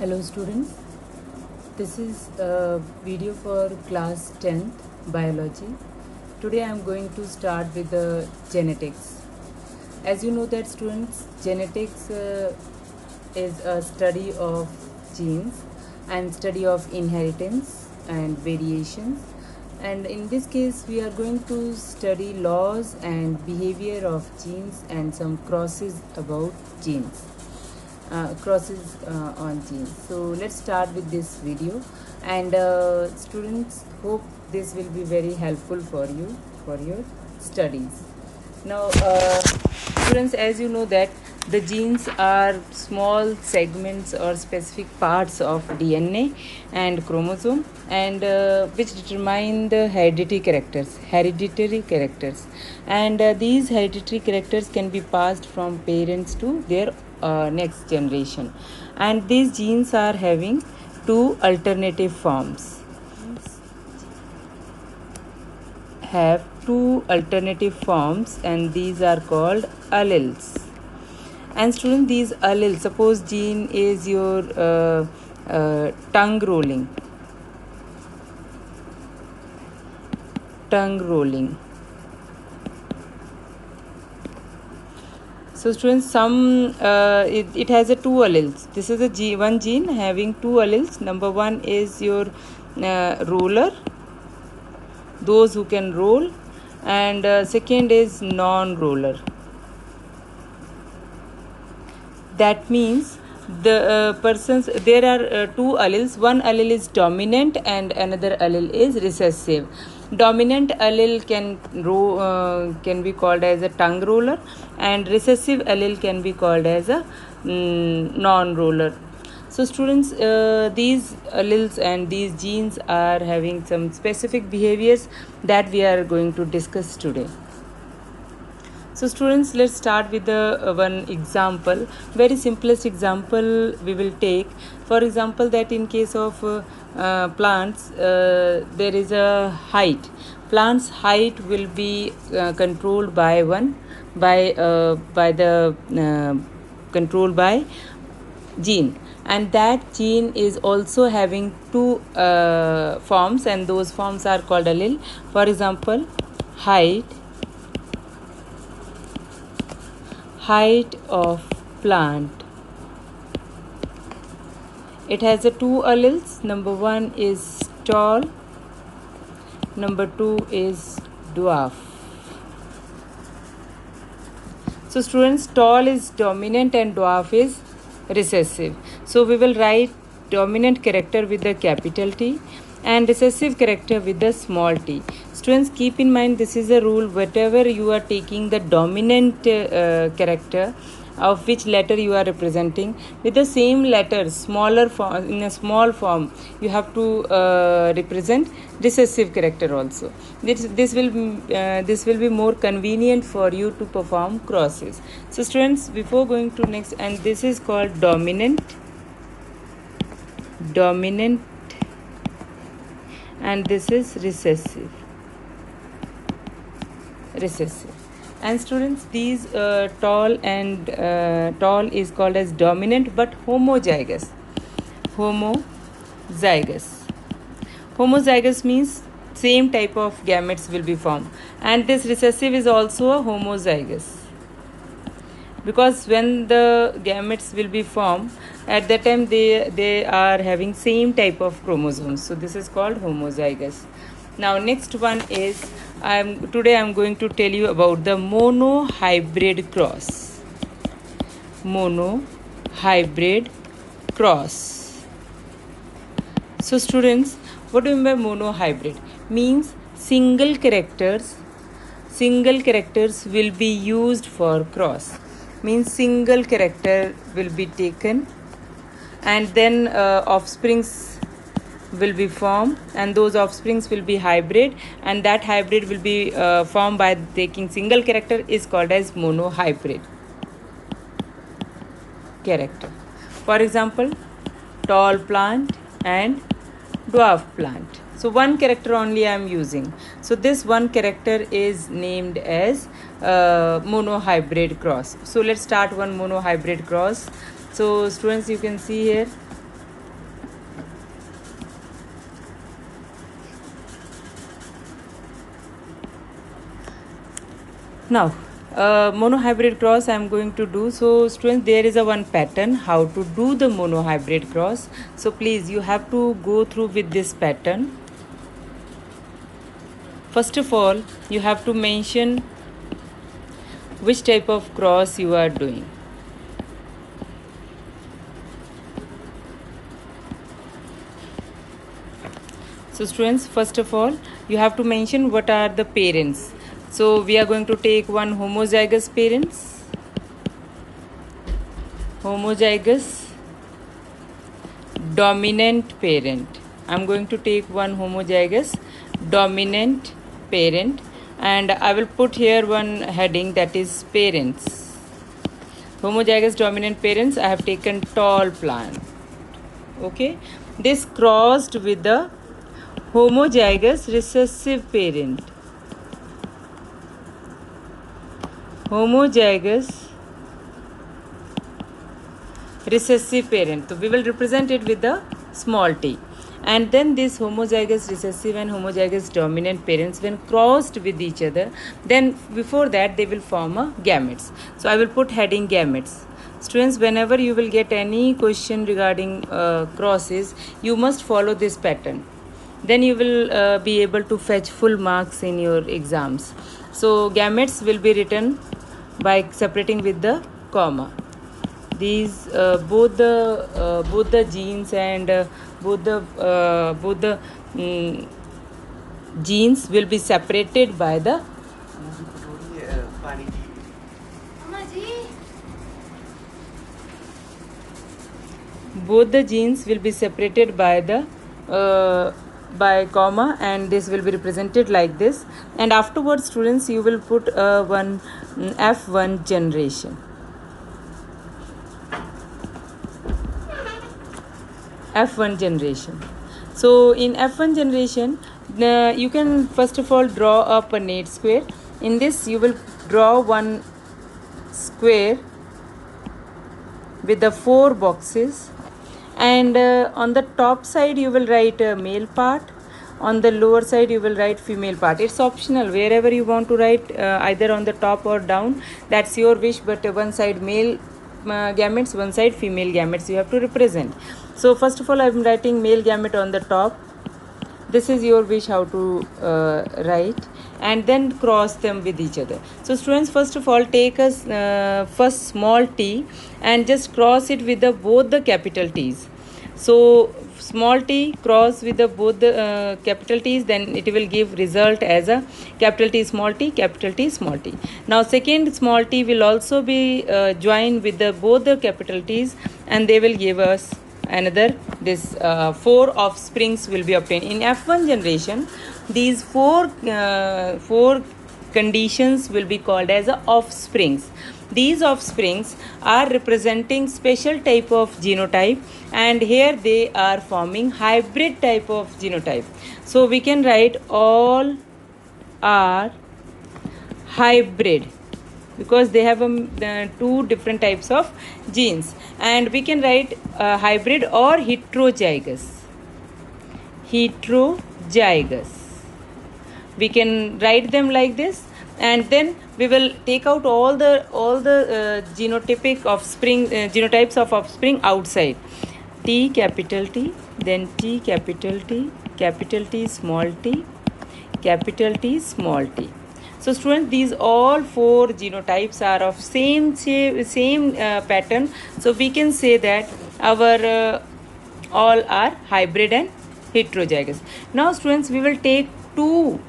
Hello students, this is a video for class 10th biology. Today I am going to start with the genetics. As you know that students, genetics is a study of genes and study of inheritance and variations, and in this case we are going to study laws and behavior of genes and some crosses about genes. Crosses on genes. So let's start with this video, and students, hope this will be very helpful for you for your studies. Now students, as you know that the genes are small segments or specific parts of DNA and chromosome, and which determine the hereditary characters, and these hereditary characters can be passed from parents to their next generation, and these genes are having two alternative forms and these are called alleles. And student, these alleles, suppose gene is your tongue rolling. So students, it has a two alleles. This is one gene having two alleles. Number one is your roller, those who can roll, and second is non-roller. That means the persons, there are two alleles. One allele is dominant and another allele is recessive. Dominant allele can be called as a tongue roller, and recessive allele can be called as a non-roller. So students, these alleles and these genes are having some specific behaviors that we are going to discuss today. So students, let's start with the one example. Very simplest example we will take. For example, that in case of plants, there is a height. Plant's height will be controlled by gene, and that gene is also having two forms, and those forms are called allele. For example, height of plant. It has a two alleles. Number one is tall, number two is dwarf. So students, tall is dominant and dwarf is recessive. So we will write dominant character with the capital T and recessive character with the small t. Students, keep in mind, this is a rule. Whatever you are taking the dominant character of which letter you are representing, with the same letter, smaller form, in a small form, you have to represent recessive character also. This will be more convenient for you to perform crosses. So students, before going to next, and this is called dominant, and this is recessive. And students, these tall is called as dominant but homozygous. Homozygous means same type of gametes will be formed, and this recessive is also a homozygous, because when the gametes will be formed, at that time they are having same type of chromosomes. So this is called homozygous. Now next one is, today I am going to tell you about the monohybrid cross. So students, what do you mean by monohybrid? Means single characters will be used for cross. Means single character will be taken, and then offsprings will be formed, and those offsprings will be hybrid, and that hybrid will be formed by taking single character, is called as monohybrid character. For example, tall plant and dwarf plant. So one character only I am using. So this one character is named as monohybrid cross. So let's start one monohybrid cross. So students, you can see here Now monohybrid cross I am going to do. So students, there is a one pattern how to do the monohybrid cross. So please, you have to go through with this pattern. First of all, you have to mention which type of cross you are doing. So students, first of all, you have to mention what are the parents. So we are going to take one homozygous parents, homozygous dominant parent. I'm going to take one homozygous dominant parent, and I will put here one heading, that is parents. Homozygous dominant parents, I have taken tall plant. Okay, this crossed with the homozygous recessive parent. Homozygous recessive parent. So we will represent it with the small t. And then this homozygous recessive and homozygous dominant parents, when crossed with each other, then before that they will form a gametes. So I will put heading gametes. Students, whenever you will get any question regarding crosses, you must follow this pattern. Then you will be able to fetch full marks in your exams. So gametes will be written by separating with the comma. These both the genes and both the genes will be separated by the both the genes will be separated by the by comma, and this will be represented like this. And afterwards, students, you will put one F1 generation. F1 generation. So in F1 generation, you can first of all draw a Punnett square. In this, you will draw one square with the 4 boxes, and on the top side you will write a male part, on the lower side you will write female part. It's optional, wherever you want to write, either on the top or down, that's your wish, but one side male gametes, one side female gametes you have to represent. So first of all, I am writing male gamete on the top. This is your wish how to write, and then cross them with each other. So students, first of all, take a first small t and just cross it with both the capital T's. So small t cross with both the capital T's, then it will give result as a capital T small t, capital T small t. Now second small t will also be joined with both the capital T's, and they will give us another this 4 offsprings will be obtained. In F1 generation, these four conditions will be called as offsprings. These offsprings are representing special type of genotype, and here they are forming hybrid type of genotype. So we can write all are hybrid because they have 2 different types of genes, and we can write hybrid or heterozygous. Heterozygous, we can write them like this, and then we will take out all the genotypic offspring genotypes of offspring outside. T capital T, then T capital T, capital T small t, capital T small t. So students, these all 4 genotypes are of same pattern. So we can say that our all are hybrid and heterozygous. Now students, we will take 2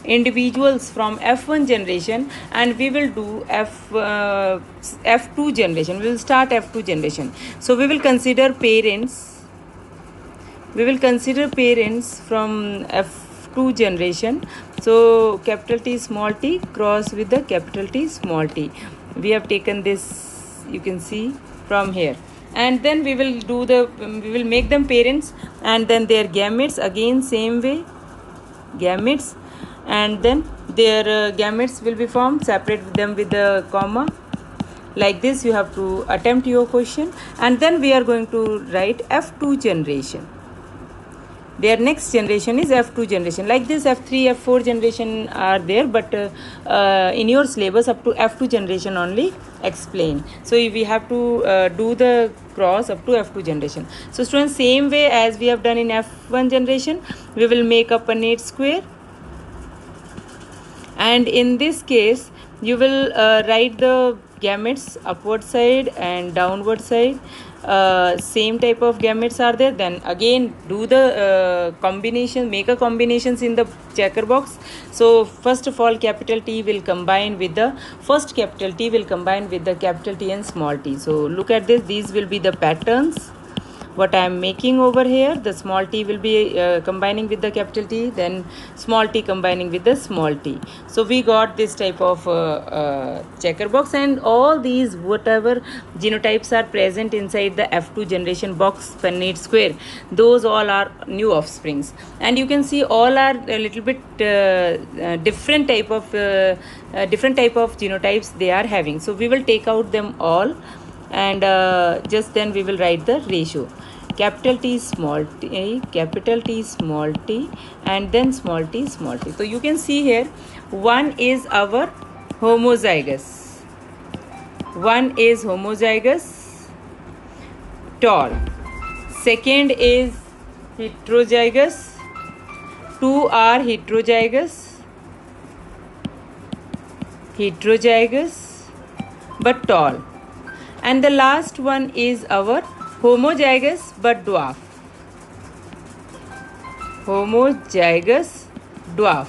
individuals from F1 generation and we will do F2 generation. We will start F2 generation. So we will consider parents. We will consider parents from F2 generation. So capital T small t cross with the capital T small t. We have taken this, you can see from here. And then we will make them parents, and then their gametes, again same way, gametes, and then their gametes will be formed, separate them with the comma. Like this you have to attempt your question, and then we are going to write F2 generation. their next generation is F2 generation. Like this, F3, F4 generation are there, but in your syllabus up to F2 generation only explain. So we have to do the cross up to F2 generation. So students, same way as we have done in F1 generation, we will make a Punnett square. And in this case, you will write the gametes upward side and downward side. Same type of gametes are there. Then again do the combination, make a combinations in the checker box. So first of all, capital T will combine with the first capital T will combine with the capital T and small t. So look at this, these will be the patterns what I am making over here. The small t will be combining with the capital T, then small t combining with the small t. So we got this type of checker box, and all these whatever genotypes are present inside the F2 generation box Punnett square, those all are new offsprings. And you can see all are a little bit different type of genotypes they are having. So we will take out them all, and just then we will write the ratio. Capital T small t, capital T small t, and then small t small t. So you can see here, one is our homozygous. One is homozygous tall. Second is heterozygous. Two are heterozygous but tall. And the last one is our homozygous but dwarf. Homozygous dwarf.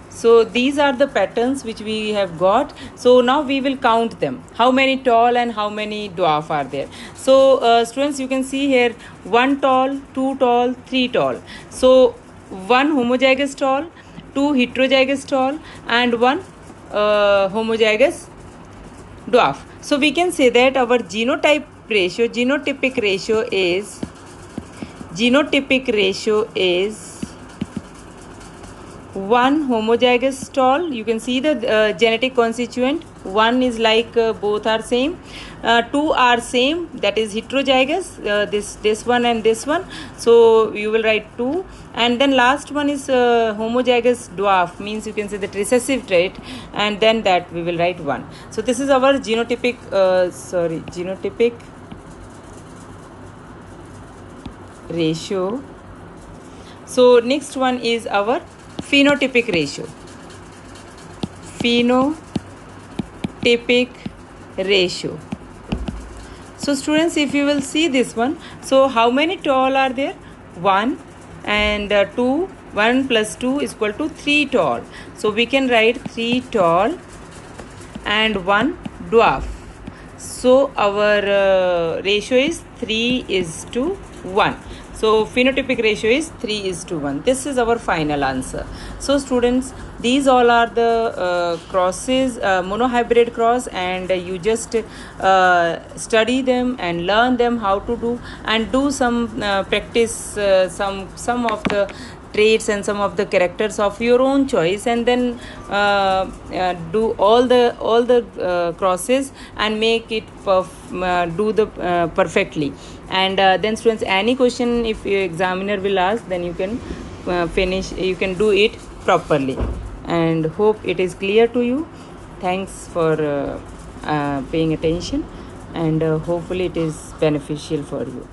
So these are the patterns which we have got. So now we will count them. How many tall and how many dwarf are there? So students, you can see here, 1 tall, 2 tall, 3 tall. So 1 homozygous tall, 2 heterozygous tall, and 1 homozygous dwarf. So we can say that our genotypic ratio is 1 homozygous tall. You can see the genetic constituent. 1 is like both are same. 2 are same, that is heterozygous, this one and this one. So you will write 2. And then last one is homozygous dwarf, means you can say that recessive trait, and then that we will write 1. So this is our genotypic ratio. So next one is our phenotypic ratio. Phenotypic ratio. So students, if you will see this one, so how many tall are there? 1 and 2. 1 plus 2 is equal to 3 tall. So we can write 3 tall and 1 dwarf. So our ratio is 3:1. So phenotypic ratio is 3:1. This is our final answer. So students, these all are the crosses, monohybrid cross, and you just study them and learn them how to do, and do some practice some of the traits and some of the characters of your own choice, and then do all the crosses and make it perfectly. And then students, any question if your examiner will ask, then you can you can do it properly. And hope it is clear to you. Thanks for paying attention, and hopefully it is beneficial for you.